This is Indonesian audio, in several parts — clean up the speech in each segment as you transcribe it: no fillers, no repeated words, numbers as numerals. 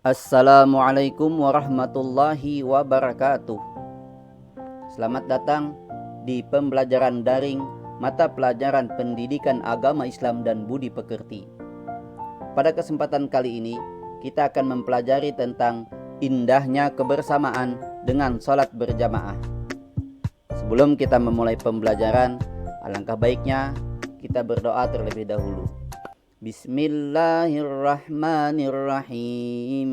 Assalamualaikum warahmatullahi wabarakatuh. Selamat datang di pembelajaran daring mata pelajaran Pendidikan Agama Islam dan Budi Pekerti. Pada kesempatan kali ini kita akan mempelajari tentang indahnya kebersamaan dengan sholat berjamaah. Sebelum kita memulai pembelajaran, alangkah baiknya kita berdoa terlebih dahulu. Bismillahirrahmanirrahim.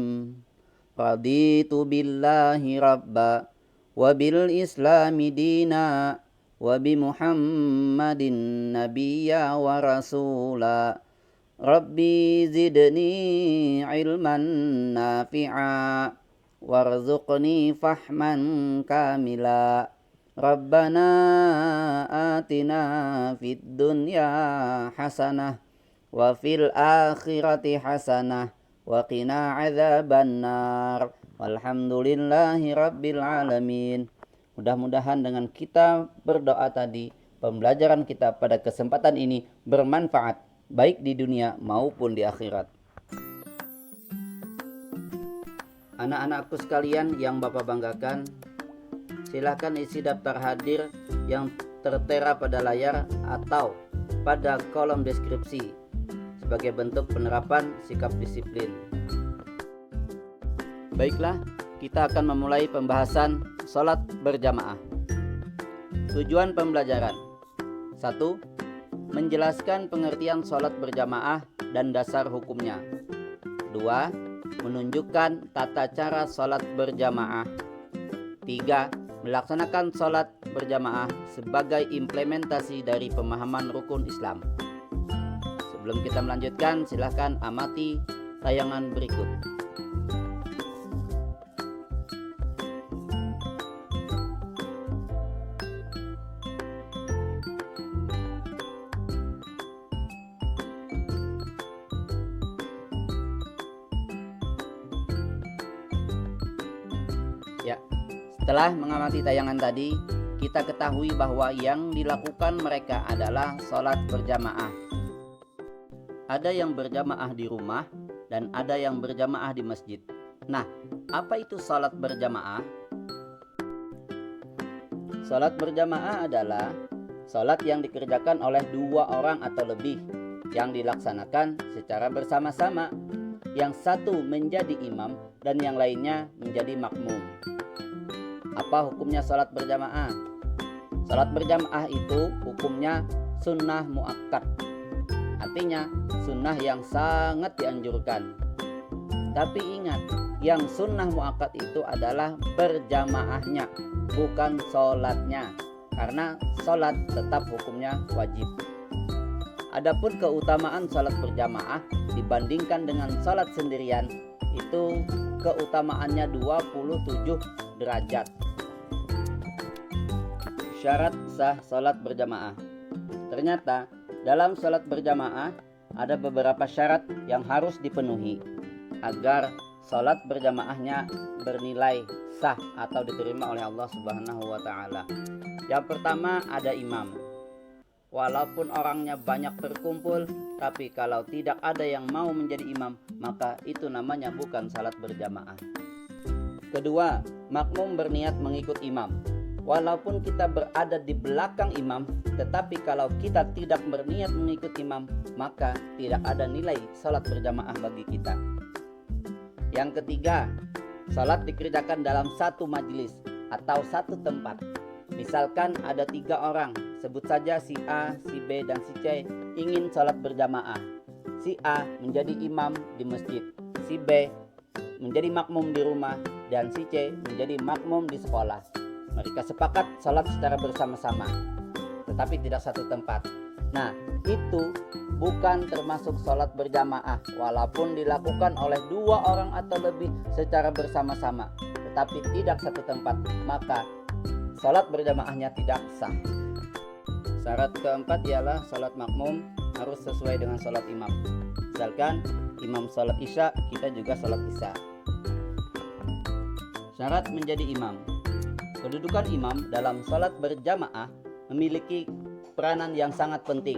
Raditu billahi rabba wa bil islami dina wa bi Muhammadin nabiyya wa rasula. Rabbi zidni ilman nafi'a warzuqni fahman kamila. Rabbana atina fid dunya hasanah wa fil akhirati hasanah wa qina adzabannar. Walhamdulillahi rabbil alamin. Mudah-mudahan dengan kita berdoa tadi, pembelajaran kita pada kesempatan ini bermanfaat baik di dunia maupun di akhirat. Anak-anakku sekalian yang Bapak banggakan, silahkan isi daftar hadir yang tertera pada layar atau pada kolom deskripsi sebagai bentuk penerapan sikap disiplin. Baiklah, kita akan memulai pembahasan sholat berjamaah. Tujuan pembelajaran: 1. Menjelaskan pengertian sholat berjamaah dan dasar hukumnya. 2. Menunjukkan tata cara sholat berjamaah. 3. Melaksanakan sholat berjamaah sebagai implementasi dari pemahaman rukun Islam. Sebelum kita melanjutkan, silahkan amati tayangan berikut. Ya, setelah mengamati tayangan tadi, kita ketahui bahwa yang dilakukan mereka adalah sholat berjamaah. Ada yang berjamaah di rumah dan ada yang berjamaah di masjid. Nah, apa itu sholat berjamaah? Sholat berjamaah adalah sholat yang dikerjakan oleh 2 orang atau lebih, yang dilaksanakan secara bersama-sama. Yang satu menjadi imam dan yang lainnya menjadi makmum. Apa hukumnya sholat berjamaah? Sholat berjamaah itu hukumnya sunnah muakkad. Artinya sunnah yang sangat dianjurkan. Tapi ingat, yang sunnah muakkad itu adalah berjamaahnya, bukan sholatnya. Karena sholat tetap hukumnya wajib. Adapun keutamaan sholat berjamaah dibandingkan dengan sholat sendirian, itu keutamaannya 27 derajat. Syarat sah sholat berjamaah. Ternyata dalam sholat berjamaah ada beberapa syarat yang harus dipenuhi agar sholat berjamaahnya bernilai sah atau diterima oleh Allah Subhanahu wa Ta'ala. Yang pertama, ada imam. Walaupun orangnya banyak terkumpul, tapi kalau tidak ada yang mau menjadi imam, maka itu namanya bukan salat berjamaah. Kedua, makmum berniat mengikut imam. Walaupun kita berada di belakang imam, tetapi kalau kita tidak berniat mengikut imam, maka tidak ada nilai salat berjamaah bagi kita. Yang ketiga, salat dikerjakan dalam satu majelis atau satu tempat. Misalkan ada 3 orang, sebut saja si A, si B, dan si C ingin sholat berjamaah. Si A menjadi imam di masjid, si B menjadi makmum di rumah, dan si C menjadi makmum di sekolah. Mereka sepakat sholat secara bersama-sama, tetapi tidak satu tempat. Nah, itu bukan termasuk sholat berjamaah, walaupun dilakukan oleh 2 orang atau lebih secara bersama-sama, tetapi tidak satu tempat, maka sholat berjamaahnya tidak sah. Syarat keempat ialah sholat makmum harus sesuai dengan sholat imam. Misalkan imam sholat isya, kita juga sholat isya. Syarat menjadi imam. Kedudukan imam dalam sholat berjamaah memiliki peranan yang sangat penting,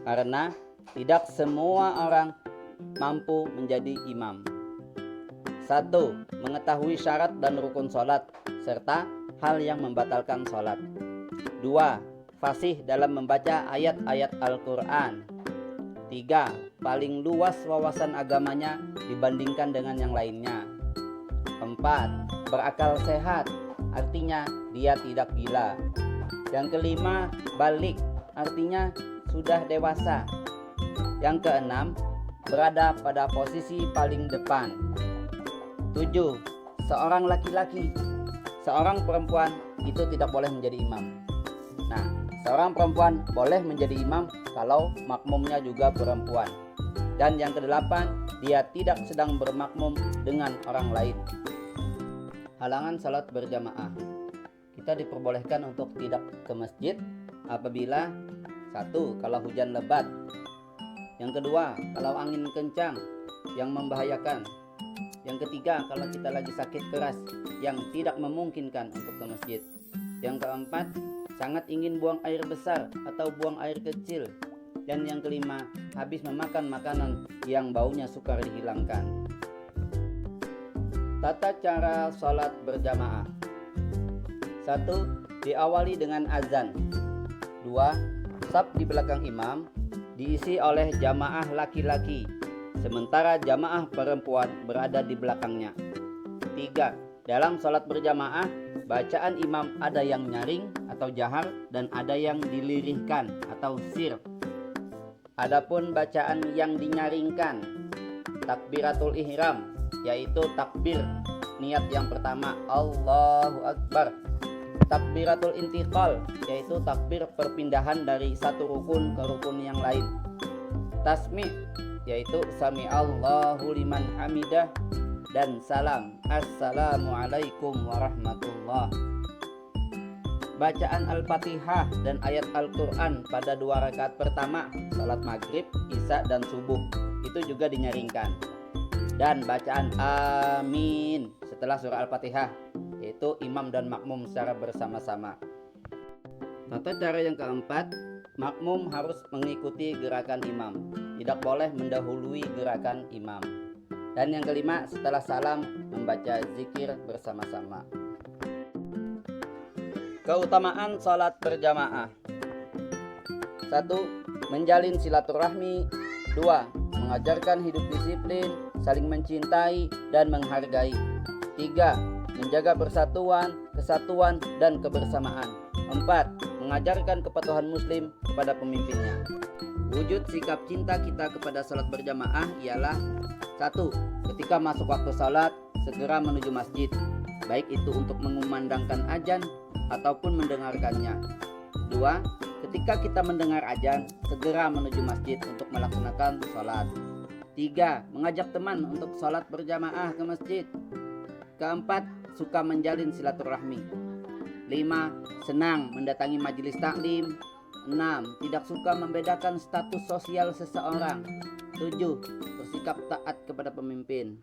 karena tidak semua orang mampu menjadi imam. 1. Mengetahui syarat dan rukun sholat serta hal yang membatalkan sholat. 2. Fasih dalam membaca ayat-ayat Al-Quran. 3. Paling luas wawasan agamanya dibandingkan dengan yang lainnya. 4. Berakal sehat, artinya dia tidak gila. Yang kelima, balik, artinya sudah dewasa. Yang keenam, berada pada posisi paling depan. 7. Seorang laki-laki, seorang perempuan itu tidak boleh menjadi imam. Nah, seorang perempuan boleh menjadi imam kalau makmumnya juga perempuan. Dan yang kedelapan, dia tidak sedang bermakmum dengan orang lain. Halangan salat berjamaah. Kita diperbolehkan untuk tidak ke masjid apabila 1. Kalau hujan lebat. Yang kedua, kalau angin kencang yang membahayakan. Yang ketiga, kalau kita lagi sakit keras yang tidak memungkinkan untuk ke masjid. Yang keempat, sangat ingin buang air besar atau buang air kecil. Dan yang kelima, habis memakan makanan yang baunya sukar dihilangkan. Tata cara sholat berjamaah. 1. Diawali dengan azan. 2. Saf di belakang imam diisi oleh jamaah laki-laki, sementara jamaah perempuan berada di belakangnya. 3. Dalam sholat berjamaah, bacaan imam ada yang nyaring atau jahar dan ada yang dilirihkan atau sir. Adapun bacaan yang dinyaringkan, takbiratul ihram, yaitu takbir niat yang pertama, Allahu Akbar. Takbiratul intiqal, yaitu takbir perpindahan dari satu rukun ke rukun yang lain. Tasmi', yaitu sami Allahu liman hamidah. Dan salam, assalamualaikum warahmatullah. Bacaan Al-Fatihah dan ayat Al-Quran pada 2 rakaat pertama salat maghrib, isya dan subuh itu juga dinyaringkan. Dan bacaan amin setelah surah Al-Fatihah, yaitu imam dan makmum secara bersama-sama. Tata cara yang keempat, makmum harus mengikuti gerakan imam, tidak boleh mendahului gerakan imam. Dan yang kelima, setelah salam membaca zikir bersama-sama. Keutamaan salat berjamaah. 1. Menjalin silaturahmi. 2. Mengajarkan hidup disiplin, saling mencintai dan menghargai. 3. Menjaga persatuan, kesatuan dan kebersamaan. 4. Mengajarkan kepatuhan muslim kepada pemimpinnya. Wujud sikap cinta kita kepada salat berjamaah ialah 1. Ketika masuk waktu salat, segera menuju masjid, baik itu untuk mengumandangkan azan ataupun mendengarkannya. 2. Ketika kita mendengar azan, segera menuju masjid untuk melaksanakan salat. 3. Mengajak teman untuk salat berjamaah ke masjid. 4. Suka menjalin silaturahmi. 5. Senang mendatangi majelis taklim. 6. Tidak suka membedakan status sosial seseorang. 7. Bersikap taat kepada pemimpin.